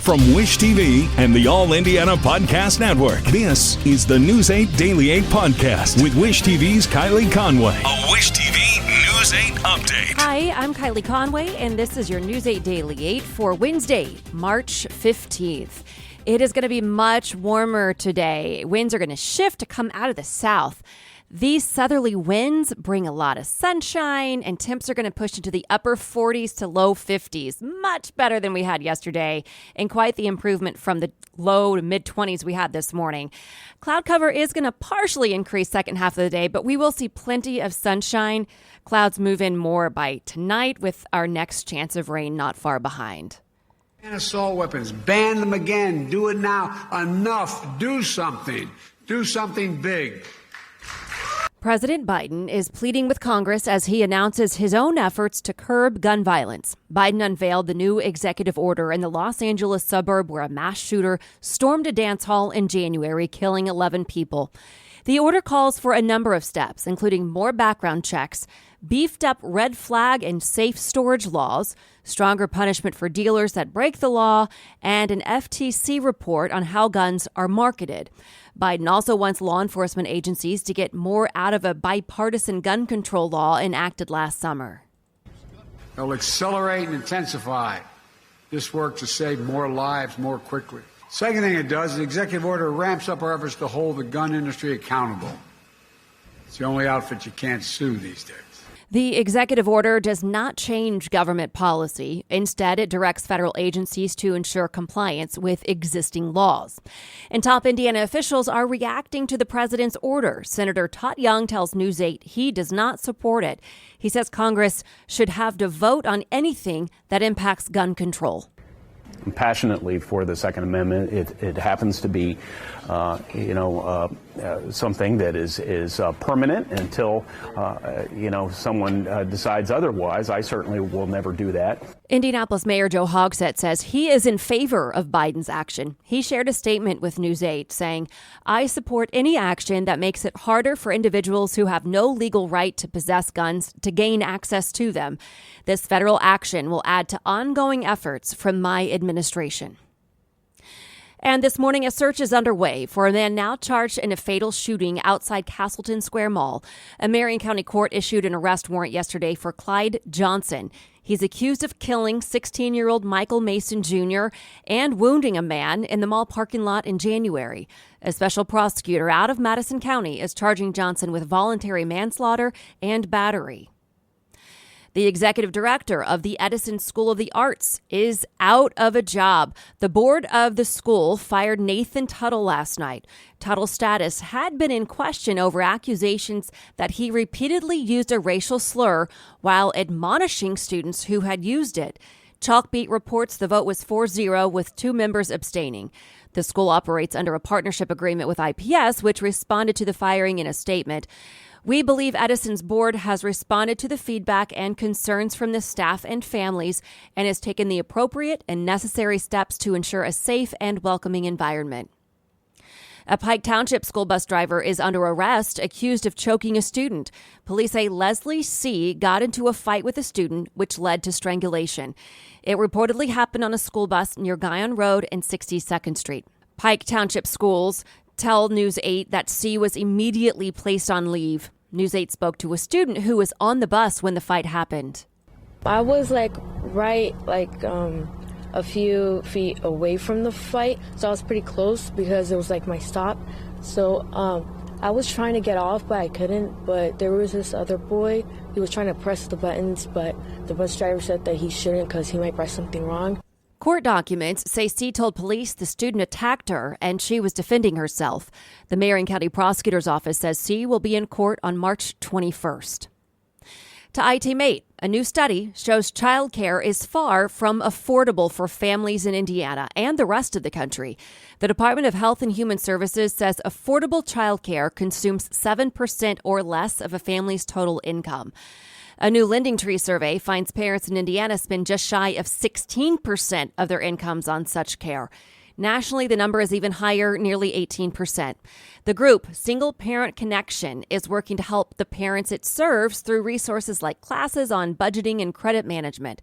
From Wish TV and the All Indiana Podcast Network, this is the News 8 Daily 8 Podcast with Wish TV's Kylie Conway. A Wish TV News 8 update. Hi, I'm Kylie Conway, and this is your News 8 Daily 8 for Wednesday, March 15th. It is going to be much warmer today. Winds are going to shift to come out of the south. These southerly winds bring a lot of sunshine, and temps are going to push into the upper 40s to low 50s. Much better than we had yesterday, and quite the improvement from the low to mid-20s we had this morning. Cloud cover is going to partially increase second half of the day, but we will see plenty of sunshine. Clouds move in more by tonight, with our next chance of rain not far behind. And assault weapons, ban them again. Do it now. Enough. Do something. Do something big. President Biden is pleading with Congress as he announces his own efforts to curb gun violence. Biden unveiled the new executive order in the Los Angeles suburb where a mass shooter stormed a dance hall in January, killing 11 people. The order calls for a number of steps, including more background checks, beefed up red flag and safe storage laws, stronger punishment for dealers that break the law, and an FTC report on how guns are marketed. Biden also wants law enforcement agencies to get more out of a bipartisan gun control law enacted last summer. They'll accelerate and intensify this work to save more lives more quickly. Second thing it does, the executive order ramps up our efforts to hold the gun industry accountable. It's the only outfit you can't sue these days. The executive order does not change government policy. Instead, it directs federal agencies to ensure compliance with existing laws. And top Indiana officials are reacting to the president's order. Senator Todd Young tells News 8 he does not support it. He says Congress should have to vote on anything that impacts gun control. Passionately for the Second Amendment. It happens to be, something that is permanent until, someone decides otherwise. I certainly will never do that. Indianapolis Mayor Joe Hogsett says he is in favor of Biden's action. He shared a statement with News 8 saying, "I support any action that makes it harder for individuals who have no legal right to possess guns to gain access to them. This federal action will add to ongoing efforts from my administration." And this morning, a search is underway for a man now charged in a fatal shooting outside Castleton Square Mall. A Marion County court issued an arrest warrant yesterday for Clyde Johnson. He's accused of killing 16-year-old Michael Mason Jr. and wounding a man in the mall parking lot in January. A special prosecutor out of Madison County is charging Johnson with voluntary manslaughter and battery. The executive director of the Edison School of the Arts is out of a job. The board of the school fired Nathan Tuttle last night. Tuttle's status had been in question over accusations that he repeatedly used a racial slur while admonishing students who had used it. Chalkbeat reports the vote was 4-0 with 2 members abstaining. The school operates under a partnership agreement with IPS, which responded to the firing in a statement. "We believe Edison's board has responded to the feedback and concerns from the staff and families and has taken the appropriate and necessary steps to ensure a safe and welcoming environment." A Pike Township school bus driver is under arrest, accused of choking a student. Police say Leslie C. got into a fight with a student, which led to strangulation. It reportedly happened on a school bus near Guyon Road and 62nd Street. Pike Township schools tell News 8 that C was immediately placed on leave. News 8 spoke to a student who was on the bus when the fight happened. I was a few feet away from the fight, so I was pretty close because it was my stop. So I was trying to get off, but I couldn't. But there was this other boy. He was trying to press the buttons, but the bus driver said that he shouldn't because he might press something wrong. Court documents say C told police the student attacked her and she was defending herself. The Marion County Prosecutor's Office says C will be in court on March 21st. To IT Mate, a new study shows childcare is far from affordable for families in Indiana and the rest of the country. The Department of Health and Human Services says affordable childcare consumes 7% or less of a family's total income. A new Lending Tree survey finds parents in Indiana spend just shy of 16% of their incomes on such care. Nationally, the number is even higher, nearly 18%. The group, Single Parent Connection, is working to help the parents it serves through resources like classes on budgeting and credit management.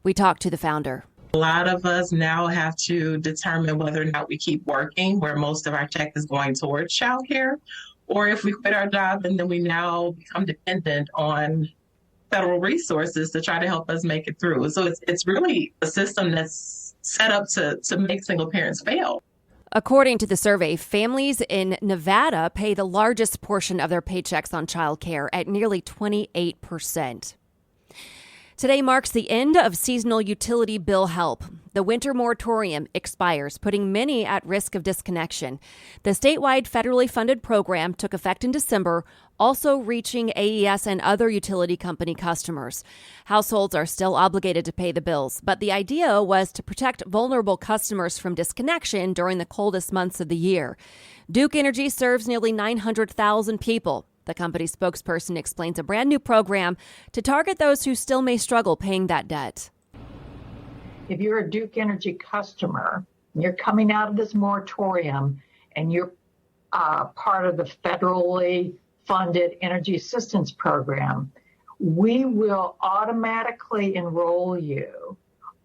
We talked to the founder. A lot of us now have to determine whether or not we keep working, where most of our check is going towards childcare, or if we quit our job and then we now become dependent on federal resources to try to help us make it through. So it's really a system that's set up to make single parents fail. According to the survey, families in Nevada pay the largest portion of their paychecks on childcare at nearly 28%. Today marks the end of seasonal utility bill help. The winter moratorium expires, putting many at risk of disconnection. The statewide federally funded program took effect in December, also reaching AES and other utility company customers. Households are still obligated to pay the bills, but the idea was to protect vulnerable customers from disconnection during the coldest months of the year. Duke Energy serves nearly 900,000 people. The company spokesperson explains a brand new program to target those who still may struggle paying that debt. If you're a Duke Energy customer, and you're coming out of this moratorium, and you're part of the federally funded energy assistance program, we will automatically enroll you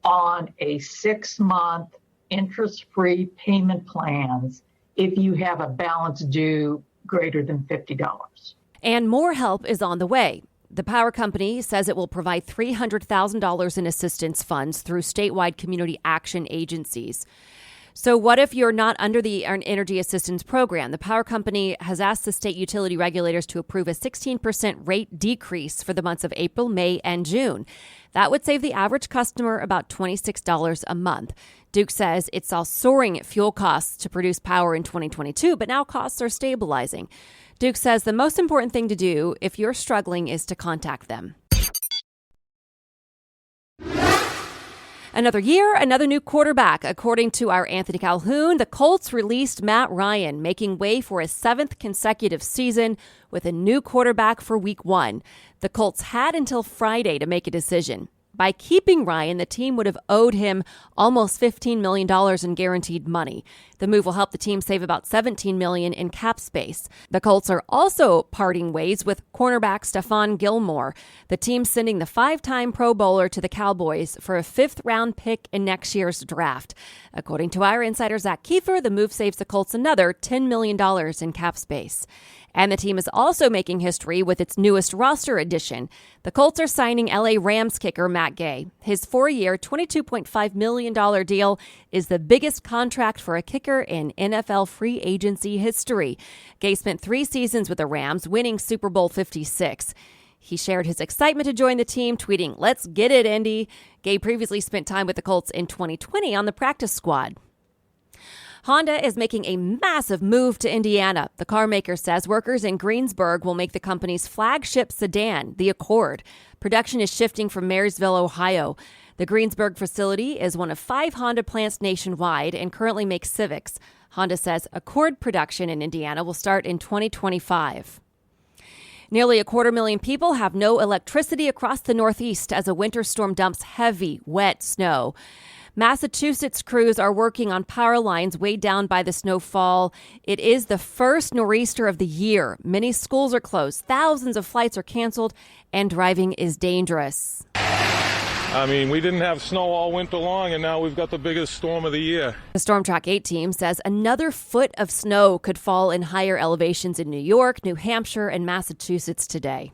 on a 6-month interest-free payment plans if you have a balance due greater than $50. And more help is on the way. The power company says it will provide $300,000 in assistance funds through statewide community action agencies. So what if you're not under the energy assistance program? The power company has asked the state utility regulators to approve a 16% rate decrease for the months of April, May, and June. That would save the average customer about $26 a month. Duke says it saw soaring fuel costs to produce power in 2022, but now costs are stabilizing. Duke says the most important thing to do if you're struggling is to contact them. Another year, another new quarterback. According to our Anthony Calhoun, the Colts released Matt Ryan, making way for a 7th consecutive season with a new quarterback for Week 1. The Colts had until Friday to make a decision. By keeping Ryan, the team would have owed him almost $15 million in guaranteed money. The move will help the team save about $17 million in cap space. The Colts are also parting ways with cornerback Stephon Gilmore. The team sending the 5-time Pro Bowler to the Cowboys for a 5th-round pick in next year's draft. According to our insider Zach Kiefer, the move saves the Colts another $10 million in cap space. And the team is also making history with its newest roster addition. The Colts are signing LA Rams kicker Matt Gay. His 4-year, $22.5 million deal is the biggest contract for a kicker in NFL free agency history. Gay spent 3 seasons with the Rams, winning Super Bowl 56. He shared his excitement to join the team, tweeting, "Let's get it, Indy." Gay previously spent time with the Colts in 2020 on the practice squad. Honda is making a massive move to Indiana. The car maker says workers in Greensburg will make the company's flagship sedan, the Accord. Production is shifting from Marysville, Ohio. The Greensburg facility is one of 5 Honda plants nationwide and currently makes Civics. Honda says Accord production in Indiana will start in 2025. Nearly 250,000 people have no electricity across the Northeast as a winter storm dumps heavy, wet snow. Massachusetts crews are working on power lines weighed down by the snowfall. It is the first nor'easter of the year. Many schools are closed, thousands of flights are canceled, and driving is dangerous. I mean, we didn't have snow all winter long, and now we've got the biggest storm of the year. The Storm Track 8 team says another foot of snow could fall in higher elevations in New York, New Hampshire, and Massachusetts today.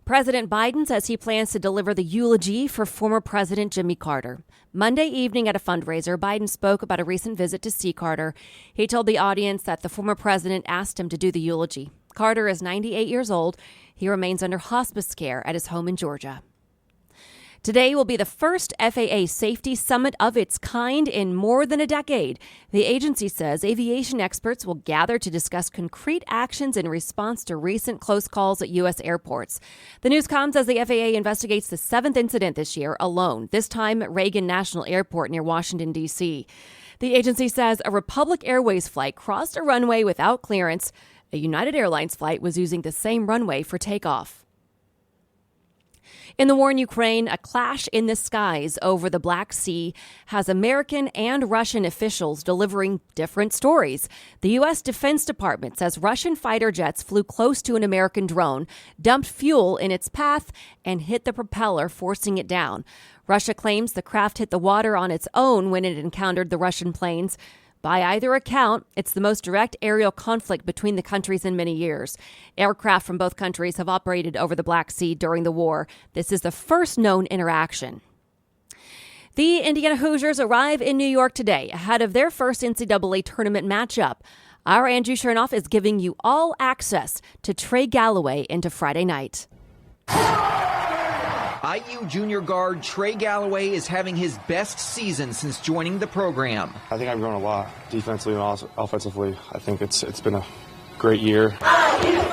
President Biden says he plans to deliver the eulogy for former President Jimmy Carter. Monday evening at a fundraiser, Biden spoke about a recent visit to see Carter. He told the audience that the former president asked him to do the eulogy. Carter is 98 years old. He remains under hospice care at his home in Georgia. Today will be the first FAA safety summit of its kind in more than a decade. The agency says aviation experts will gather to discuss concrete actions in response to recent close calls at U.S. airports. The news comes as the FAA investigates the 7th incident this year alone, this time at Reagan National Airport near Washington, D.C. The agency says a Republic Airways flight crossed a runway without clearance. A United Airlines flight was using the same runway for takeoff. In the war in Ukraine, a clash in the skies over the Black Sea has American and Russian officials delivering different stories. The U.S. Defense Department says Russian fighter jets flew close to an American drone, dumped fuel in its path, and hit the propeller, forcing it down. Russia claims the craft hit the water on its own when it encountered the Russian planes. By either account, it's the most direct aerial conflict between the countries in many years. Aircraft from both countries have operated over the Black Sea during the war. This is the first known interaction. The Indiana Hoosiers arrive in New York today ahead of their first NCAA tournament matchup. Our Andrew Chernoff is giving you all access to Trey Galloway into Friday night. IU junior guard Trey Galloway is having his best season since joining the program. I think I've grown a lot defensively and offensively. I think it's been a great year.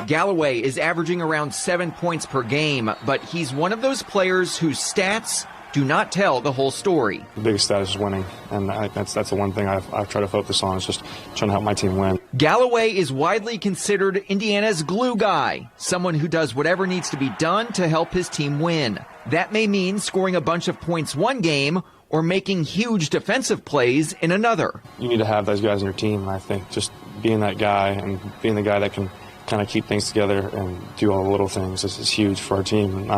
Galloway is averaging around 7 points per game, but he's one of those players whose stats do not tell the whole story. The biggest stat is winning, and that's the one thing I've tried to focus on, is just trying to help my team win. Galloway is widely considered Indiana's glue guy, someone who does whatever needs to be done to help his team win. That may mean scoring a bunch of points one game or making huge defensive plays in another. You need to have those guys in your team, and I think just being that guy and being the guy that can kind of keep things together and do all the little things is huge for our team.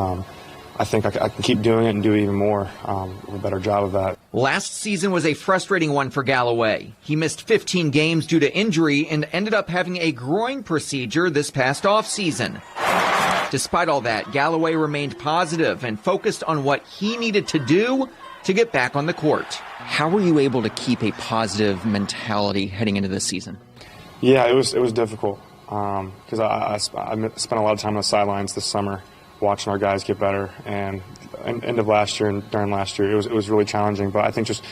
I think I can keep doing it and do even more, a better job of that. Last season was a frustrating one for Galloway. He missed 15 games due to injury and ended up having a groin procedure this past offseason. Despite all that, Galloway remained positive and focused on what he needed to do to get back on the court. How were you able to keep a positive mentality heading into this season? Yeah, it was difficult because I spent a lot of time on the sidelines this summer watching our guys get better, and end of last year and during last year, it was really challenging. But I think just,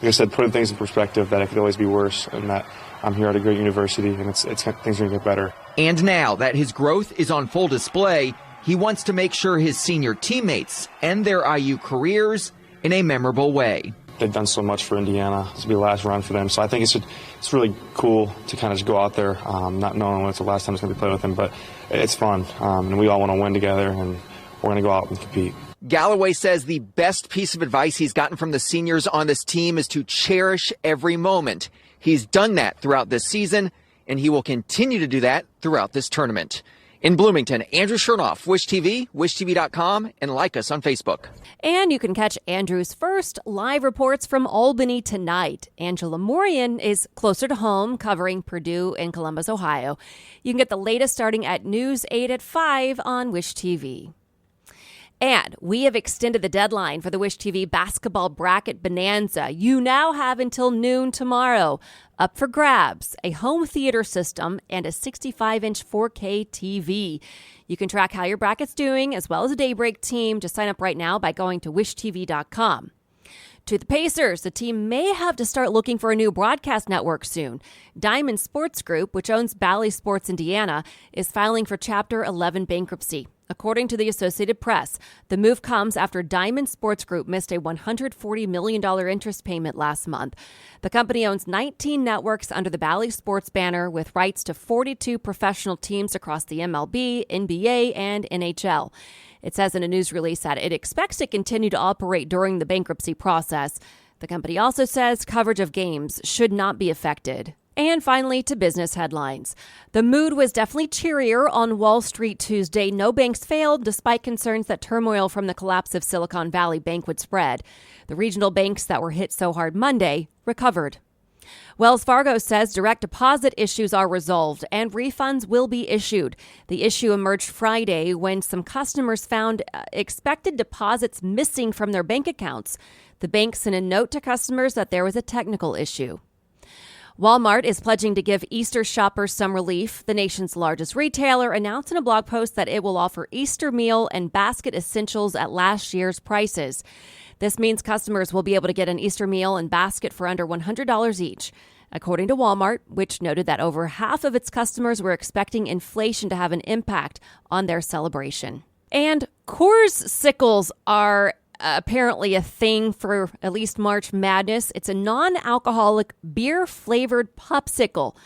like I said, putting things in perspective, that it could always be worse, and that I'm here at a great university, and things are going to get better. And now that his growth is on full display, he wants to make sure his senior teammates end their IU careers in a memorable way. They've done so much for Indiana. This will be the last run for them. So I think it's really cool to kind of just go out there, not knowing when it's the last time it's going to be played with them. But it's fun, and we all want to win together, and we're going to go out and compete. Galloway says the best piece of advice he's gotten from the seniors on this team is to cherish every moment. He's done that throughout this season, and he will continue to do that throughout this tournament. In Bloomington, Andrew Chernoff, Wish TV, wishtv.com, and like us on Facebook. And you can catch Andrew's first live reports from Albany tonight. Angela Morian is closer to home, covering Purdue in Columbus, Ohio. You can get the latest starting at News 8 at 5 on Wish TV. And we have extended the deadline for the Wish TV basketball bracket bonanza. You now have until noon tomorrow. Up for grabs, a home theater system and a 65-inch 4K TV. You can track how your bracket's doing, as well as a Daybreak team. Just sign up right now by going to wishtv.com. To the Pacers, the team may have to start looking for a new broadcast network soon. Diamond Sports Group, which owns Bally Sports Indiana, is filing for Chapter 11 bankruptcy. According to the Associated Press, the move comes after Diamond Sports Group missed a $140 million interest payment last month. The company owns 19 networks under the Bally Sports banner, with rights to 42 professional teams across the MLB, NBA, and NHL. It says in a news release that it expects to continue to operate during the bankruptcy process. The company also says coverage of games should not be affected. And finally, to business headlines. The mood was definitely cheerier on Wall Street Tuesday. No banks failed, despite concerns that turmoil from the collapse of Silicon Valley Bank would spread. The regional banks that were hit so hard Monday recovered. Wells Fargo says direct deposit issues are resolved and refunds will be issued. The issue emerged Friday when some customers found expected deposits missing from their bank accounts. The bank sent a note to customers that there was a technical issue. Walmart is pledging to give Easter shoppers some relief. The nation's largest retailer announced in a blog post that it will offer Easter meal and basket essentials at last year's prices. This means customers will be able to get an Easter meal and basket for under $100 each. According to Walmart, which noted that over half of its customers were expecting inflation to have an impact on their celebration. And Coors Sickles are apparently a thing for at least March Madness. It's a non-alcoholic beer-flavored popsicle.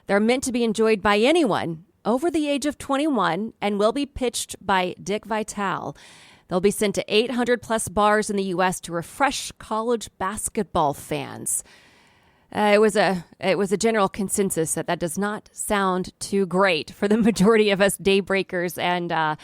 They're meant to be enjoyed by anyone over the age of 21 and will be pitched by Dick Vitale. They'll be sent to 800-plus bars in the U.S. to refresh college basketball fans. It was a general consensus that does not sound too great for the majority of us daybreakers, and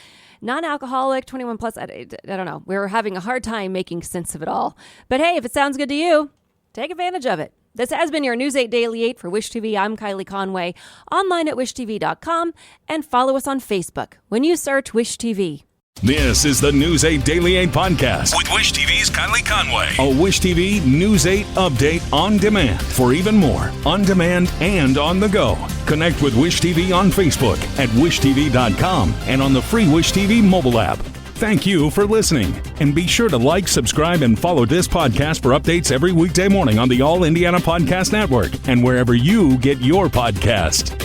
non-alcoholic, 21 plus. I don't know. We're having a hard time making sense of it all. But hey, if it sounds good to you, take advantage of it. This has been your News 8 Daily 8 for Wish TV. I'm Kylie Conway, online at wishtv.com, and follow us on Facebook when you search Wish TV. This is the News 8 Daily 8 podcast with Wish TV's Kylie Conway. A Wish TV News 8 update on demand. For even more, on demand and on the go. Connect with Wish TV on Facebook at wishtv.com and on the free Wish TV mobile app. Thank you for listening. And be sure to like, subscribe, and follow this podcast for updates every weekday morning on the All Indiana Podcast Network and wherever you get your podcast.